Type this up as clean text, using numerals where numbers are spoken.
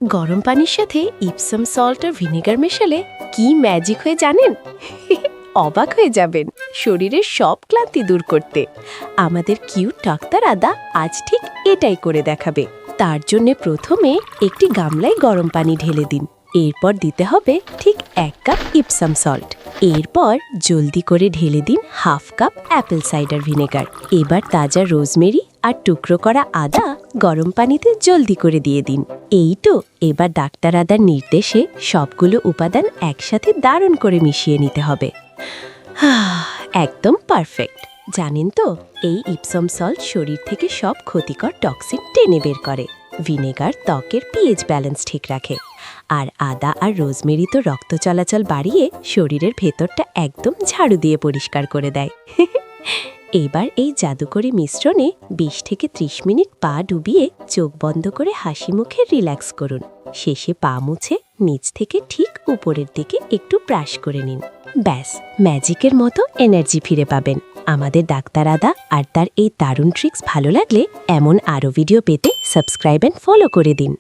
গরম পানির সাথে ইপসম সল্ট আর ভিনেগার মেশালে কি ম্যাজিক হয়ে জানেন? অবাক হয়ে যাবেন শরীরের সব ক্লান্তি দূর করতে। আমাদের কিউট ডাক্তার আদা আজ ঠিক এটাই করে দেখাবে। তার জন্য প্রথমে একটি গামলায় গরম পানি ঢেলে দিন। এরপর দিতে হবে ঠিক 1 কাপ ইপসম সল্ট। এরপর জলদি করে ঢেলে দিন half cup apple cider vinegar. এবার তাজা রোজমেরি আর টুকরো করা আদা গরম পানিতে জলদি করে দিয়ে দিন। এই তো এবার ডাক্তার আদার নির্দেশে সবগুলো উপাদান একসাথে দারুণ করে মিশিয়ে নিতে হবে। একদম পারফেক্ট। জানেন তো এই ইপসম সল্ট শরীর থেকে সব ক্ষতিকর টক্সিন টেনে বের করে। ভিনেগার ত্বকের পিএইচ ব্যালেন্স ঠিক রাখে, আর আদা আর রোজমেরি তো রক্ত চলাচল বাড়িয়ে শরীরের ভেতরটা একদম ঝাড়ু দিয়ে পরিষ্কার করে দেয়। এবার এই জাদুকরি মিশ্রণে 20 থেকে 30 মিনিট পা ডুবিয়ে চোখ বন্ধ করে হাসি মুখে রিল্যাক্স করুন। শেষে পা মুছে নিচ থেকে ঠিক উপরের দিকে একটু ব্রাশ করে নিন। ব্যাস, ম্যাজিকের মতো এনার্জি ফিরে পাবেন। আমাদের ডাক্তার আদা আর তার এই দারুণ ট্রিক্স ভালো লাগলে এমন আরও ভিডিও পেতে সাবস্ক্রাইব এন্ড ফলো করে দিন।